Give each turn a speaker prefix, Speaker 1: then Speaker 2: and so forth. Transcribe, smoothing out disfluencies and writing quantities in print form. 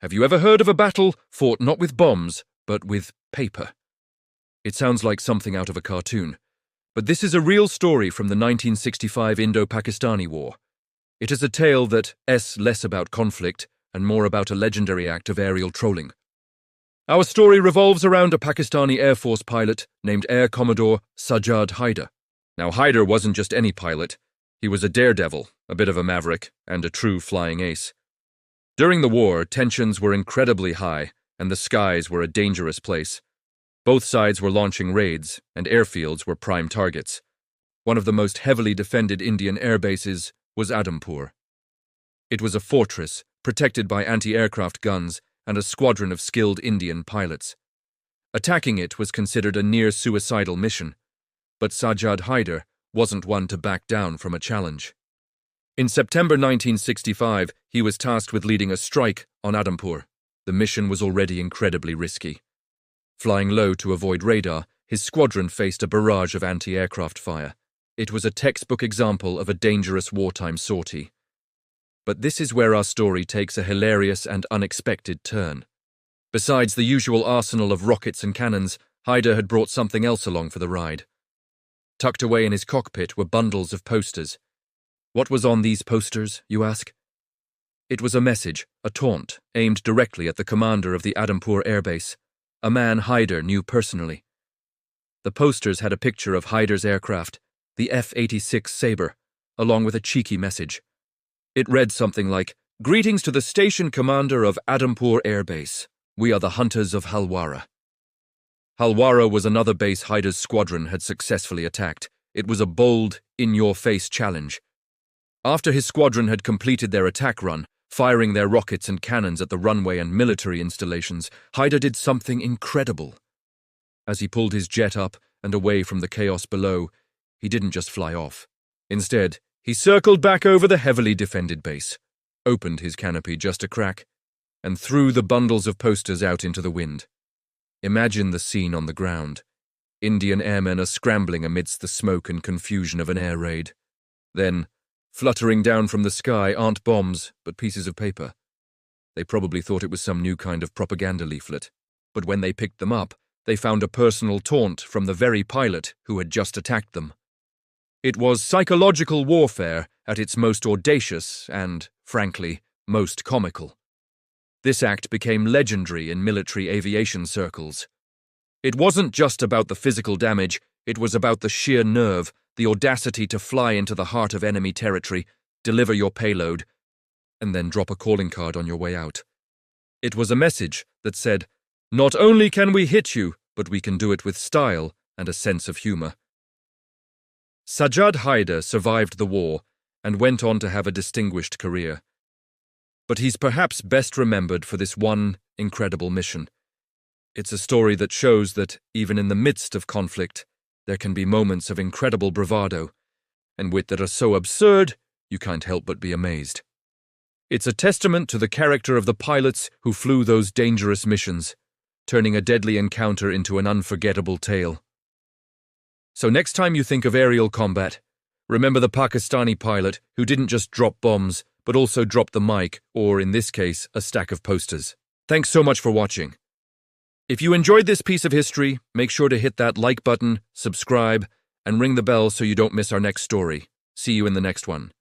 Speaker 1: Have you ever heard of a battle fought not with bombs, but with paper? It sounds like something out of a cartoon, but this is a real story from the 1965 Indo-Pakistani War. It is a tale that is less about conflict and more about a legendary act of aerial trolling. Our story revolves around a Pakistani Air Force pilot named Air Commodore Sajjad Haider. Now, Haider wasn't just any pilot. He was a daredevil, a bit of a maverick, and a true flying ace. During the war, tensions were incredibly high, and the skies were a dangerous place. Both sides were launching raids, and airfields were prime targets. One of the most heavily defended Indian air bases was Adampur. It was a fortress, protected by anti-aircraft guns and a squadron of skilled Indian pilots. Attacking it was considered a near-suicidal mission, but Sajjad Haider wasn't one to back down from a challenge. In September 1965, he was tasked with leading a strike on Adampur. The mission was already incredibly risky. Flying low to avoid radar, his squadron faced a barrage of anti-aircraft fire. It was a textbook example of a dangerous wartime sortie. But this is where our story takes a hilarious and unexpected turn. Besides the usual arsenal of rockets and cannons, Haider had brought something else along for the ride. Tucked away in his cockpit were bundles of posters. What was on these posters, you ask? It was a message, a taunt, aimed directly at the commander of the Adampur airbase, a man Haider knew personally. The posters had a picture of Haider's aircraft, the F-86 Sabre, along with a cheeky message. It read something like, "Greetings to the station commander of Adampur Air Base. We are the hunters of Halwara." Halwara was another base Haider's squadron had successfully attacked. It was a bold, in-your-face challenge. After his squadron had completed their attack run, firing their rockets and cannons at the runway and military installations, Haider did something incredible. As he pulled his jet up and away from the chaos below, he didn't just fly off. Instead, he circled back over the heavily defended base, opened his canopy just a crack, and threw the bundles of posters out into the wind. Imagine the scene on the ground. Indian airmen are scrambling amidst the smoke and confusion of an air raid. Then, fluttering down from the sky aren't bombs, but pieces of paper. They probably thought it was some new kind of propaganda leaflet, but when they picked them up, they found a personal taunt from the very pilot who had just attacked them. It was psychological warfare at its most audacious and, frankly, most comical. This act became legendary in military aviation circles. It wasn't just about the physical damage, it was about the sheer nerve, the audacity to fly into the heart of enemy territory, deliver your payload, and then drop a calling card on your way out. It was a message that said, "Not only can we hit you, but we can do it with style and a sense of humor." Sajjad Haider survived the war and went on to have a distinguished career. But he's perhaps best remembered for this one incredible mission. It's a story that shows that, even in the midst of conflict, there can be moments of incredible bravado and wit that are so absurd you can't help but be amazed. It's a testament to the character of the pilots who flew those dangerous missions, turning a deadly encounter into an unforgettable tale. So next time you think of aerial combat, remember the Pakistani pilot who didn't just drop bombs, but also dropped the mic, or in this case, a stack of posters. Thanks so much for watching. If you enjoyed this piece of history, make sure to hit that like button, subscribe, and ring the bell so you don't miss our next story. See you in the next one.